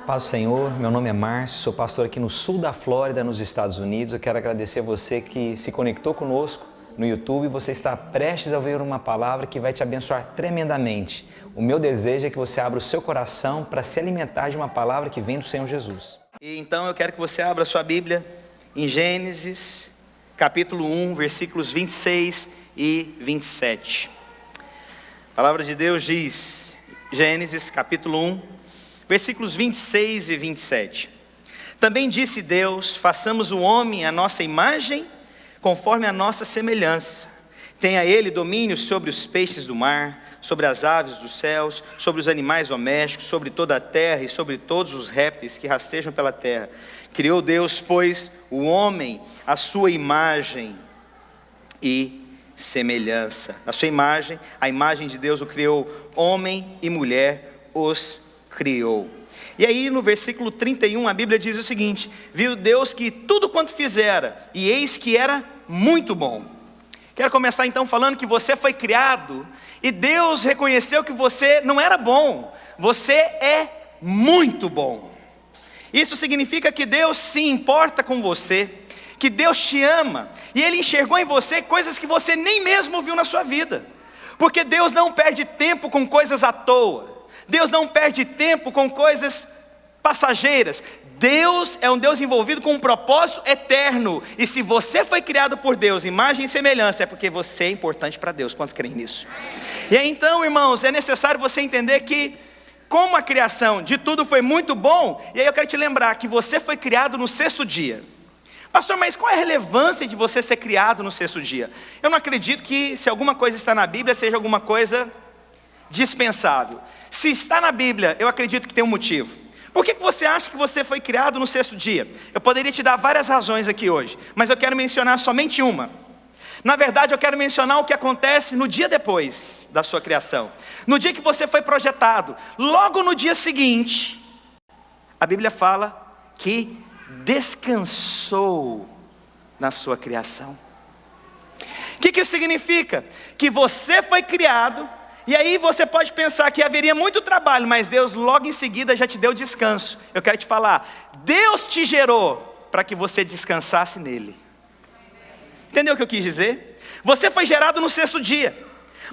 Paz do Senhor, meu nome é Márcio, sou pastor aqui no sul da Flórida, nos Estados Unidos. Eu quero agradecer a você que se conectou conosco no YouTube. Você está prestes a ouvir uma palavra que vai te abençoar tremendamente. O meu desejo é que você abra o seu coração para se alimentar de uma palavra que vem do Senhor Jesus. E então eu quero que você abra a sua Bíblia em Gênesis, capítulo 1, versículos 26 e 27. A palavra de Deus diz, Gênesis, capítulo 1, versículos 26 e 27. Também disse Deus: façamos o homem à nossa imagem, conforme a nossa semelhança. Tenha ele domínio sobre os peixes do mar, sobre as aves dos céus, sobre os animais domésticos, sobre toda a terra e sobre todos os répteis que rastejam pela terra. Criou Deus, pois, o homem à sua imagem e semelhança. A sua imagem, a imagem de Deus o criou, homem e mulher os criou. E aí no versículo 31 a Bíblia diz o seguinte: viu Deus que tudo quanto fizera, e eis que era muito bom. Quero começar então falando que você foi criado, e Deus reconheceu que você não era bom, você é muito bom. Isso significa que Deus se importa com você, que Deus te ama, e Ele enxergou em você coisas que você nem mesmo viu na sua vida, porque Deus não perde tempo com coisas à toa. Deus não perde tempo com coisas passageiras. Deus é um Deus envolvido com um propósito eterno. E se você foi criado por Deus, imagem e semelhança, é porque você é importante para Deus. Quantos creem nisso? E aí então, irmãos, é necessário você entender que, como a criação de tudo foi muito bom, e aí eu quero te lembrar que você foi criado no sexto dia. Pastor, mas qual é a relevância de você ser criado no sexto dia? Eu não acredito que se alguma coisa está na Bíblia, seja alguma coisa dispensável. Se está na Bíblia, eu acredito que tem um motivo. Por que você acha que você foi criado no sexto dia? Eu poderia te dar várias razões aqui hoje, mas eu quero mencionar somente uma. Na verdade, eu quero mencionar o que acontece no dia depois da sua criação. No dia que você foi projetado, logo no dia seguinte, a Bíblia fala que descansou na sua criação. O que isso significa? Que você foi criado. E aí você pode pensar que haveria muito trabalho, mas Deus logo em seguida já te deu descanso. Eu quero te falar, Deus te gerou para que você descansasse nele. Entendeu o que eu quis dizer? Você foi gerado no sexto dia,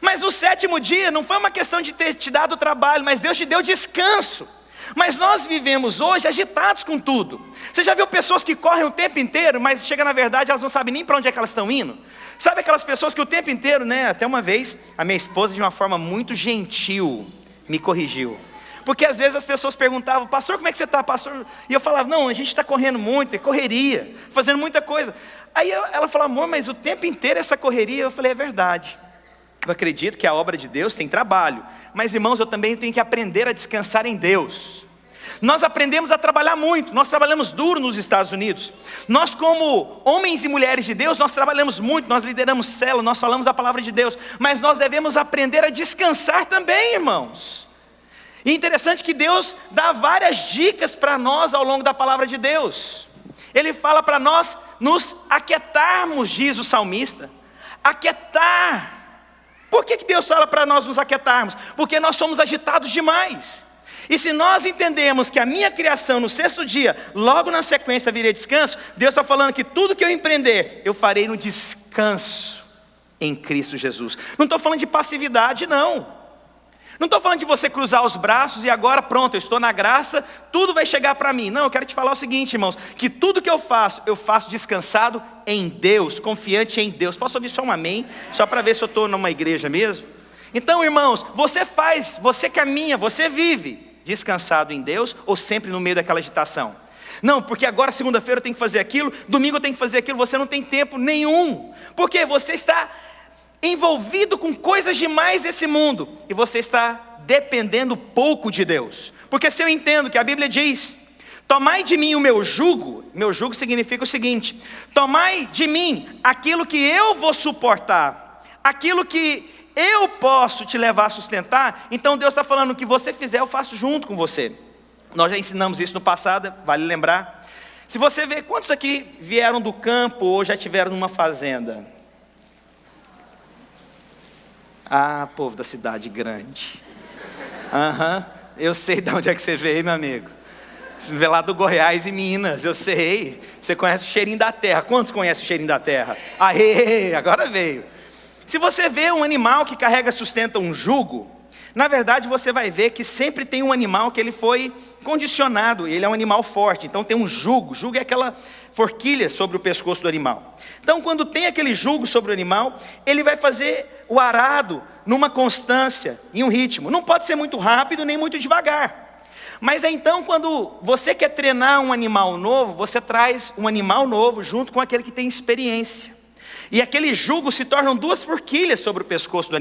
mas no sétimo dia não foi uma questão de ter te dado trabalho, mas Deus te deu descanso. Mas nós vivemos hoje agitados com tudo. Você já viu pessoas que correm o tempo inteiro, mas chega na verdade elas não sabem nem para onde é que elas estão indo? Sabe aquelas pessoas que o tempo inteiro, até uma vez, a minha esposa de uma forma muito gentil me corrigiu. Porque às vezes as pessoas perguntavam: pastor, como é que você está, pastor? E eu falava: não, a gente está correndo muito, é correria, fazendo muita coisa. Aí ela falou: amor, mas o tempo inteiro essa correria. Eu falei: é verdade. Eu acredito que a obra de Deus tem trabalho, mas irmãos, eu também tenho que aprender a descansar em Deus. Nós aprendemos a trabalhar muito, nós trabalhamos duro nos Estados Unidos. Nós, como homens e mulheres de Deus, nós trabalhamos muito, nós lideramos célula, nós falamos a palavra de Deus, mas nós devemos aprender a descansar também, irmãos. E interessante que Deus dá várias dicas para nós ao longo da palavra de Deus. Ele fala para nós nos aquietarmos, diz o salmista. Aquietar. Por que Deus fala para nós nos aquietarmos? Porque nós somos agitados demais. E se nós entendemos que a minha criação no sexto dia, logo na sequência viria descanso, Deus está falando que tudo que eu empreender, eu farei no descanso em Cristo Jesus. Não estou falando de passividade, não. Não estou falando de você cruzar os braços e agora pronto, eu estou na graça, tudo vai chegar para mim. Não, eu quero te falar o seguinte, irmãos, que tudo que eu faço descansado em Deus, confiante em Deus. Posso ouvir só um amém? Só para ver se eu estou numa igreja mesmo? Então, irmãos, você caminha, você vive descansado em Deus ou sempre no meio daquela agitação? Não, porque agora segunda-feira eu tenho que fazer aquilo, domingo eu tenho que fazer aquilo, você não tem tempo nenhum. Porque você está envolvido com coisas demais desse mundo e você está dependendo pouco de Deus. Porque se eu entendo que a Bíblia diz: tomai de mim o meu jugo significa o seguinte: tomai de mim aquilo que eu vou suportar, aquilo que eu posso te levar a sustentar. Então Deus está falando: o que você fizer eu faço junto com você. Nós já ensinamos isso no passado, vale lembrar. Se você ver, quantos aqui vieram do campo ou já estiveram numa fazenda? Ah, povo da cidade grande. Eu sei de onde é que você veio, meu amigo. Vê lá do Goiás e Minas, eu sei. Você conhece o cheirinho da terra. Quantos conhecem o cheirinho da terra? Aê, agora veio. Se você vê um animal que sustenta um jugo, na verdade você vai ver que sempre tem um animal que ele foi condicionado, ele é um animal forte, então tem um jugo. Jugo é aquela forquilha sobre o pescoço do animal. Então quando tem aquele jugo sobre o animal, ele vai fazer o arado numa constância, em um ritmo. Não pode ser muito rápido nem muito devagar. Mas é então quando você quer treinar um animal novo, você traz um animal novo junto com aquele que tem experiência. E aquele jugo se tornam 2 forquilhas sobre o pescoço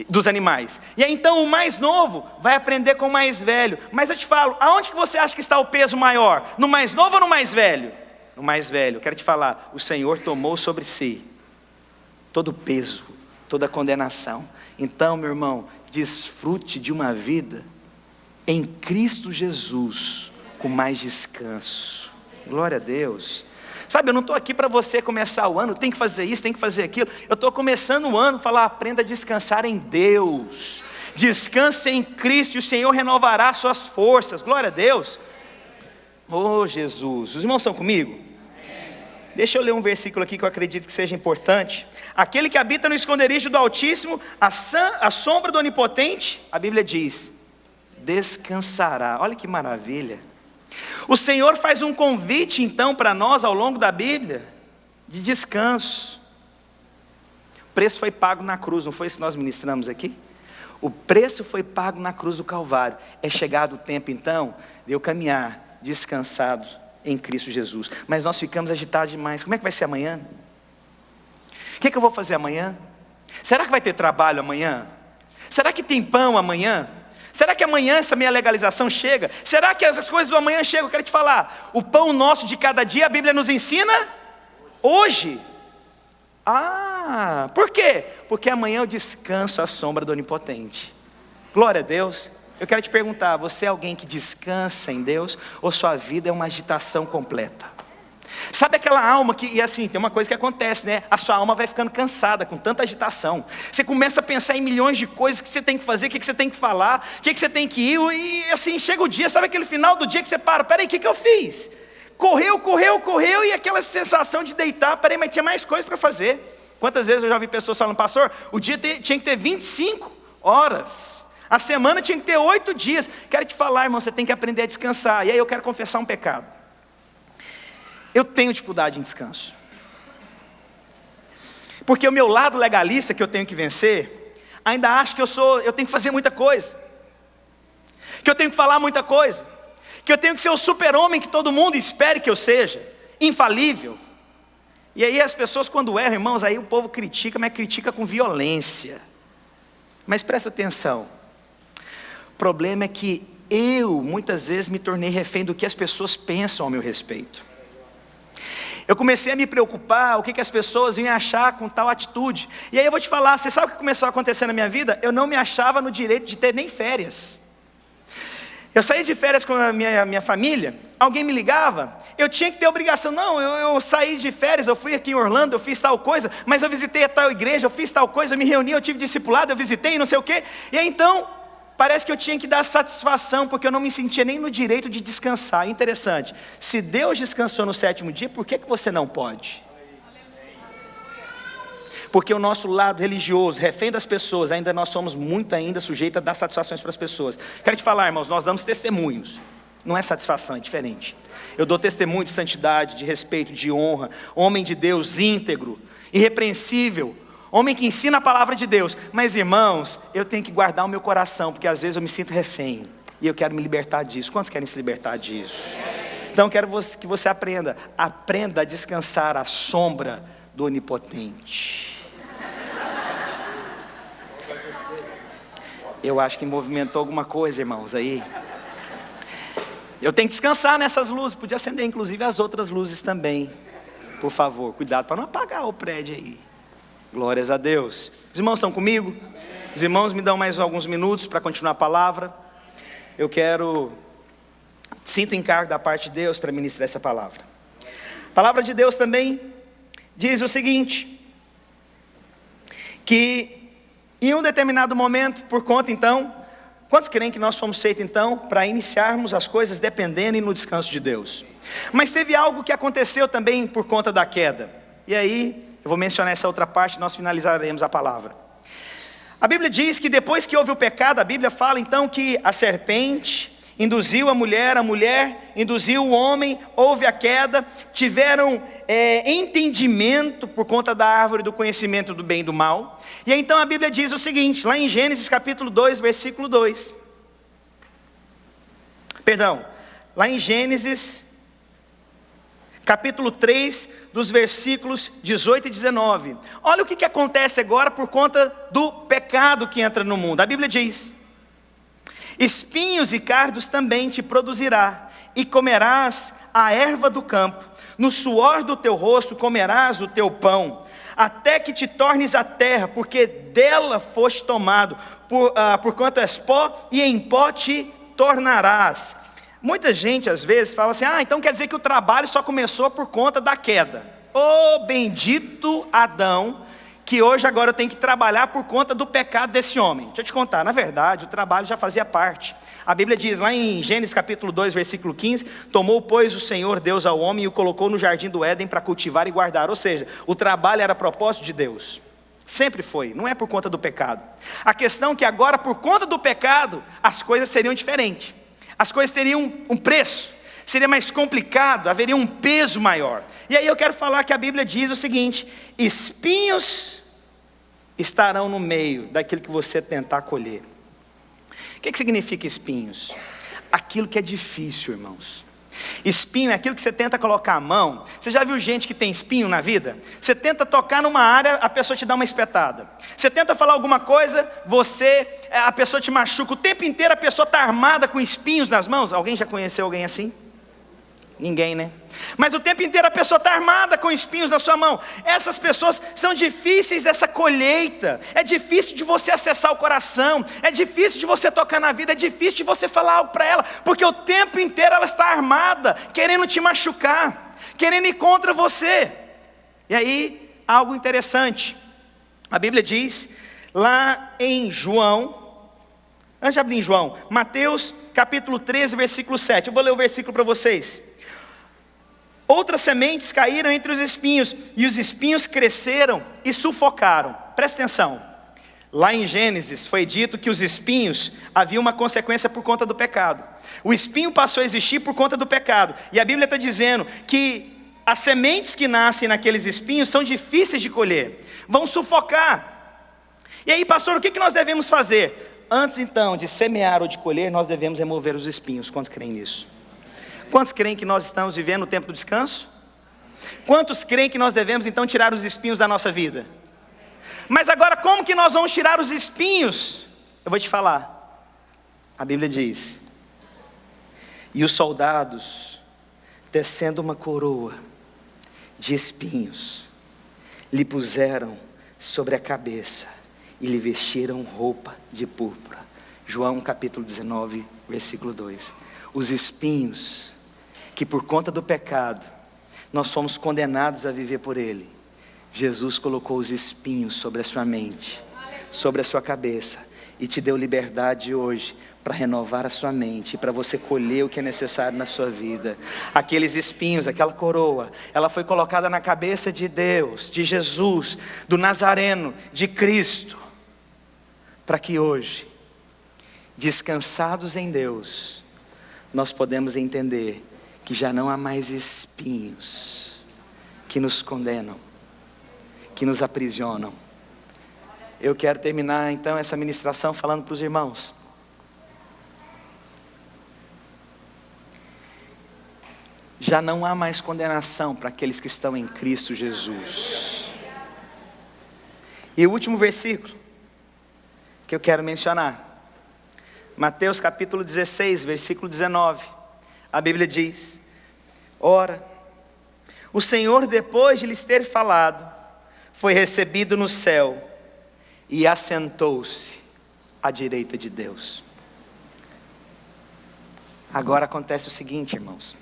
dos animais. E aí então o mais novo vai aprender com o mais velho. Mas eu te falo, aonde que você acha que está o peso maior? No mais novo ou no mais velho? No mais velho. Eu quero te falar, o Senhor tomou sobre si todo o peso, toda a condenação. Então, meu irmão, desfrute de uma vida em Cristo Jesus, com mais descanso. Glória a Deus. Sabe, eu não estou aqui para você começar o ano, tem que fazer isso, tem que fazer aquilo. Eu estou começando o ano, falar, aprenda a descansar em Deus. Descanse em Cristo e o Senhor renovará suas forças. Glória a Deus. Oh Jesus, os irmãos estão comigo? Deixa eu ler um versículo aqui que eu acredito que seja importante. Aquele que habita no esconderijo do Altíssimo, a sombra do Onipotente, a Bíblia diz, descansará. Olha que maravilha. O Senhor faz um convite então para nós ao longo da Bíblia de descanso. O preço foi pago na cruz, não foi isso que nós ministramos aqui? O preço foi pago na cruz do Calvário. É chegado o tempo então de eu caminhar descansado em Cristo Jesus. Mas nós ficamos agitados demais. Como é que vai ser amanhã? O que eu vou fazer amanhã? Será que vai ter trabalho amanhã? Será que tem pão amanhã? Será que amanhã essa minha legalização chega? Será que as coisas do amanhã chegam? Eu quero te falar, o pão nosso de cada dia, a Bíblia nos ensina hoje. Por quê? Porque amanhã eu descanso à sombra do Onipotente. Glória a Deus. Eu quero te perguntar, você é alguém que descansa em Deus? Ou sua vida é uma agitação completa? Sabe aquela alma que, e assim, tem uma coisa que acontece, né? A sua alma vai ficando cansada com tanta agitação. Você começa a pensar em milhões de coisas que você tem que fazer, o que você tem que falar, o que você tem que ir, e assim, chega o dia, sabe aquele final do dia que você para, peraí, o que eu fiz? Correu, e aquela sensação de deitar, peraí, mas tinha mais coisa para fazer. Quantas vezes eu já vi pessoas falando, pastor, o dia tinha que ter 25 horas. A semana tinha que ter 8 dias. Quero te falar, irmão, você tem que aprender a descansar. E aí eu quero confessar um pecado. Eu tenho dificuldade em descanso. Porque o meu lado legalista que eu tenho que vencer, ainda acho que eu tenho que fazer muita coisa. Que eu tenho que falar muita coisa. Que eu tenho que ser o super-homem que todo mundo espere que eu seja. Infalível. E aí as pessoas quando erram, irmãos, aí o povo critica, mas critica com violência. Mas presta atenção. O problema é que eu, muitas vezes, me tornei refém do que as pessoas pensam ao meu respeito. Eu comecei a me preocupar, o que as pessoas iam achar com tal atitude. E aí eu vou te falar, você sabe o que começou a acontecer na minha vida? Eu não me achava no direito de ter nem férias. Eu saí de férias com a minha família, alguém me ligava, eu tinha que ter obrigação. Não, eu saí de férias, eu fui aqui em Orlando, eu fiz tal coisa, mas eu visitei a tal igreja, eu fiz tal coisa, eu me reuni, eu tive discipulado, eu visitei, não sei o quê. E aí então, parece que eu tinha que dar satisfação, porque eu não me sentia nem no direito de descansar. Interessante, se Deus descansou no 7º dia, por que você não pode? Porque o nosso lado religioso, refém das pessoas, ainda nós somos muito ainda sujeitos a dar satisfações para as pessoas. Quero te falar, irmãos, nós damos testemunhos. Não é satisfação, é diferente. Eu dou testemunho de santidade, de respeito, de honra. Homem de Deus, íntegro, irrepreensível. Homem que ensina a palavra de Deus. Mas irmãos, eu tenho que guardar o meu coração, porque às vezes eu me sinto refém. E eu quero me libertar disso. Quantos querem se libertar disso? Então eu quero que você aprenda a descansar à sombra do Onipotente. Eu acho que movimentou alguma coisa, irmãos, aí. Eu tenho que descansar nessas luzes. Podia acender inclusive as outras luzes também. Por favor, cuidado para não apagar o prédio aí. Glórias a Deus. Os irmãos estão comigo? Os irmãos me dão mais alguns minutos para continuar a palavra. Sinto encargo da parte de Deus para ministrar essa palavra. A palavra de Deus também diz o seguinte, que em um determinado momento, por conta então Quantos creem que nós fomos feitos então para iniciarmos as coisas dependendo e no descanso de Deus? Mas teve algo que aconteceu também por conta da queda. E aí, eu vou mencionar essa outra parte e nós finalizaremos a palavra. A Bíblia diz que depois que houve o pecado, a Bíblia fala então que a serpente induziu a mulher induziu o homem, houve a queda, tiveram entendimento por conta da árvore do conhecimento do bem e do mal. E aí, então a Bíblia diz o seguinte, lá em Gênesis capítulo 2, versículo 2. Perdão, lá em Gênesis capítulo 3, dos versículos 18 e 19. Olha o que acontece agora por conta do pecado que entra no mundo. A Bíblia diz: espinhos e cardos também te produzirá, e comerás a erva do campo, no suor do teu rosto comerás o teu pão, até que te tornes a terra, porque dela foste tomado, porquanto és pó, e em pó te tornarás. Muita gente às vezes fala assim, então quer dizer que o trabalho só começou por conta da queda. Ô bendito Adão, que hoje agora eu tenho que trabalhar por conta do pecado desse homem. Deixa eu te contar, na verdade o trabalho já fazia parte. A Bíblia diz lá em Gênesis capítulo 2, versículo 15, tomou pois o Senhor Deus ao homem e o colocou no jardim do Éden para cultivar e guardar. Ou seja, o trabalho era propósito de Deus. Sempre foi, não é por conta do pecado. A questão é que agora por conta do pecado, as coisas seriam diferentes. As coisas teriam um preço, seria mais complicado, haveria um peso maior. E aí eu quero falar que a Bíblia diz o seguinte: espinhos estarão no meio daquilo que você tentar colher. O que significa espinhos? Aquilo que é difícil, irmãos. Espinho é aquilo que você tenta colocar a mão. Você já viu gente que tem espinho na vida? Você tenta tocar numa área, a pessoa te dá uma espetada. Você tenta falar alguma coisa, a pessoa te machuca. O tempo inteiro a pessoa está armada com espinhos nas mãos. Alguém já conheceu alguém assim? Ninguém, né? Mas o tempo inteiro a pessoa está armada com espinhos na sua mão. Essas pessoas são difíceis dessa colheita. É difícil de você acessar o coração. É difícil de você tocar na vida. É difícil de você falar algo para ela. Porque o tempo inteiro ela está armada, querendo te machucar, querendo ir contra você. E aí, algo interessante. A Bíblia diz, lá em João, antes de abrir em João, Mateus capítulo 13, versículo 7. Eu vou ler o versículo para vocês. Outras sementes caíram entre os espinhos, e os espinhos cresceram e sufocaram. Presta atenção, lá em Gênesis foi dito que os espinhos havia uma consequência por conta do pecado. O espinho passou a existir por conta do pecado, e a Bíblia está dizendo que as sementes que nascem naqueles espinhos são difíceis de colher, vão sufocar. E aí, pastor, o que nós devemos fazer? Antes então de semear ou de colher, nós devemos remover os espinhos. Quantos creem nisso? Quantos creem que nós estamos vivendo o tempo do descanso? Quantos creem que nós devemos então tirar os espinhos da nossa vida? Mas agora como que nós vamos tirar os espinhos? Eu vou te falar. A Bíblia diz: e os soldados, tecendo uma coroa de espinhos, lhe puseram sobre a cabeça e lhe vestiram roupa de púrpura. João capítulo 19, versículo 2. Os espinhos que por conta do pecado nós fomos condenados a viver por ele, Jesus colocou os espinhos sobre a sua mente, sobre a sua cabeça, e te deu liberdade hoje para renovar a sua mente, para você colher o que é necessário na sua vida. Aqueles espinhos, aquela coroa, ela foi colocada na cabeça de Deus, de Jesus, do Nazareno, de Cristo, para que hoje, descansados em Deus, nós podemos entender que já não há mais espinhos que nos condenam, que nos aprisionam. Eu quero terminar então essa ministração falando para os irmãos. Já não há mais condenação para aqueles que estão em Cristo Jesus. E o último versículo que eu quero mencionar, Mateus capítulo 16, versículo 19. A Bíblia diz: ora, o Senhor, depois de lhes ter falado, foi recebido no céu e assentou-se à direita de Deus. Agora acontece o seguinte, irmãos.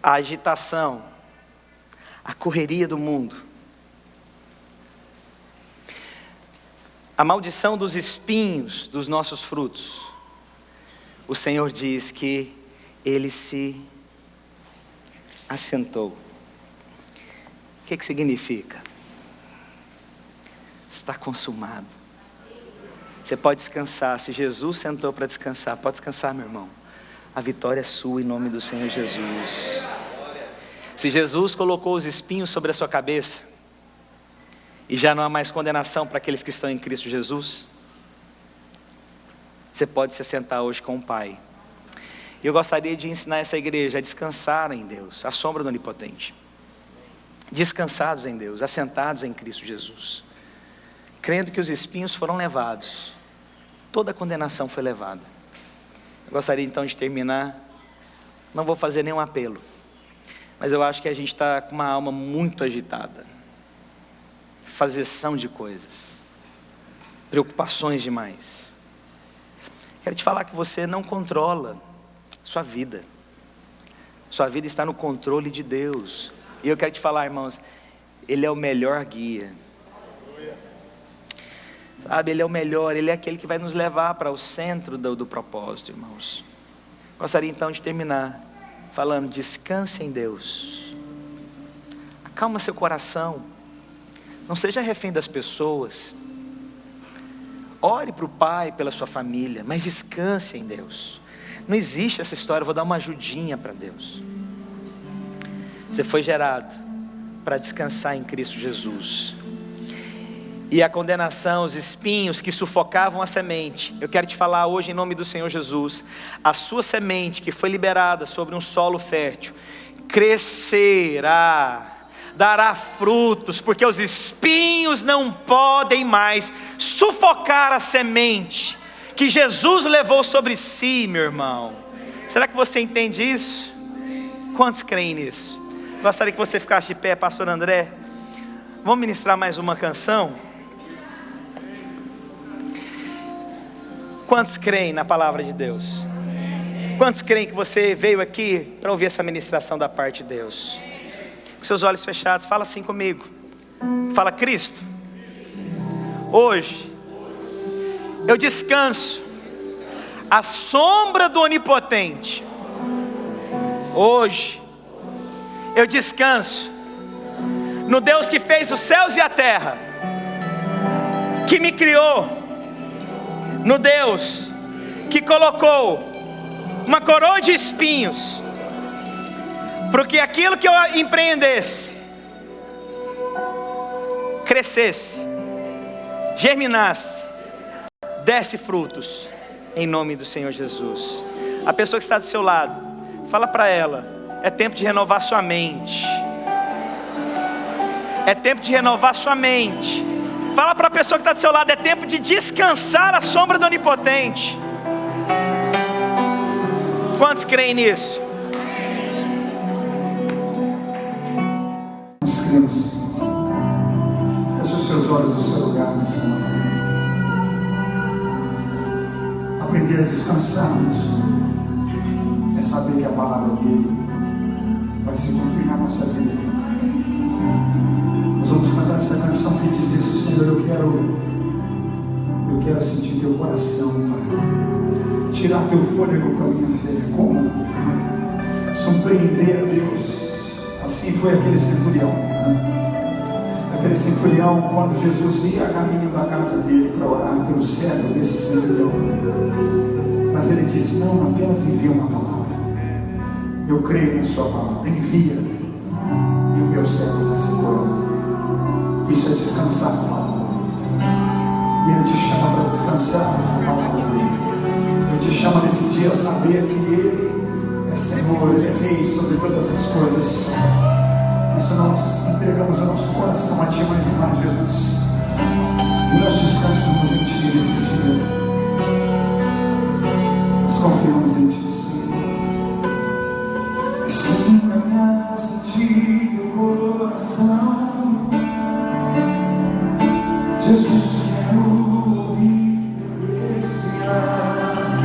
A agitação, a correria do mundo, a maldição dos espinhos dos nossos frutos, o Senhor diz que Ele se assentou. O que significa? Está consumado. Você pode descansar. Se Jesus sentou para descansar, pode descansar, meu irmão. A vitória é sua em nome do Senhor Jesus. Se Jesus colocou os espinhos sobre a sua cabeça, e já não há mais condenação para aqueles que estão em Cristo Jesus, você pode se assentar hoje com o Pai. Eu gostaria de ensinar essa igreja a descansar em Deus, à sombra do Onipotente. Descansados em Deus, assentados em Cristo Jesus, crendo que os espinhos foram levados, toda a condenação foi levada. Eu gostaria então de terminar, não vou fazer nenhum apelo, mas eu acho que a gente está com uma alma muito agitada, fazeção de coisas, preocupações demais. Quero te falar que você não controla sua vida está no controle de Deus. E eu quero te falar, irmãos, Ele é o melhor guia. Sabe, Ele é o melhor, Ele é aquele que vai nos levar para o centro do propósito, irmãos. Gostaria então de terminar falando, descanse em Deus. Acalma seu coração. Não seja refém das pessoas. Ore para o Pai, pela sua família, mas descanse em Deus. Não existe essa história, vou dar uma ajudinha para Deus. Você foi gerado para descansar em Cristo Jesus. E a condenação, os espinhos que sufocavam a semente, eu quero te falar hoje em nome do Senhor Jesus, a sua semente que foi liberada sobre um solo fértil, crescerá, dará frutos, porque os espinhos não podem mais sufocar a semente que Jesus levou sobre si, meu irmão. Será que você entende isso? Quantos creem nisso? Gostaria que você ficasse de pé, pastor André. Vamos ministrar mais uma canção? Quantos creem na palavra de Deus? Quantos creem que você veio aqui para ouvir essa ministração da parte de Deus? Com seus olhos fechados, fala assim comigo. Fala, Cristo, hoje eu descanso à sombra do Onipotente. Hoje eu descanso no Deus que fez os céus e a terra, que me criou, no Deus que colocou uma coroa de espinhos, porque aquilo que eu empreendesse crescesse, germinasse, desse frutos, em nome do Senhor Jesus. A pessoa que está do seu lado, fala para ela, é tempo de renovar sua mente. É tempo de renovar sua mente. Fala para a pessoa que está do seu lado, é tempo de descansar à sombra do Onipotente. Quantos creem nisso? Nós cremos. Feche os seus olhos no seu lugar nessa manhã. Aprender a descansarmos é saber que a palavra dele vai se cumprir na nossa vida. Nós vamos cantar essa canção que diz isso, Senhor, eu quero sentir teu coração, Pai. Tirar teu fôlego com a minha fé. Como? Surpreender a Deus. Assim foi aquele centurião. Aquele centurião, quando Jesus ia a caminho da casa dele para orar pelo servo desse centurião, mas ele disse, não, apenas envia uma palavra. Eu creio na sua palavra, envia, e o meu servo vai ser curado. Isso é descansar na palavra dele. E ele te chama para descansar na palavra dele. Ele te chama nesse dia a saber que ele é Senhor, ele é Rei sobre todas as coisas. Isso nós entregamos o nosso coração a Ti mais e mais, Jesus. E nós descansamos em Ti nesse dia. Nós confiamos em Ti, Senhor. Ensina-me a sentir teu coração, Jesus, quero ouvir teu respirar,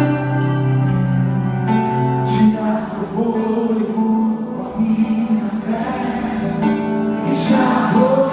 tirar teu fôlego com a minha fé e te adorar.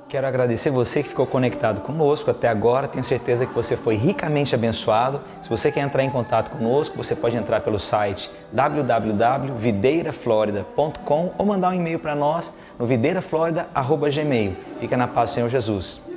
Quero agradecer você que ficou conectado conosco até agora. Tenho certeza que você foi ricamente abençoado. Se você quer entrar em contato conosco, você pode entrar pelo site www.videiraflorida.com ou mandar um e-mail para nós no videiraflorida@gmail.com. Fica na paz do Senhor Jesus.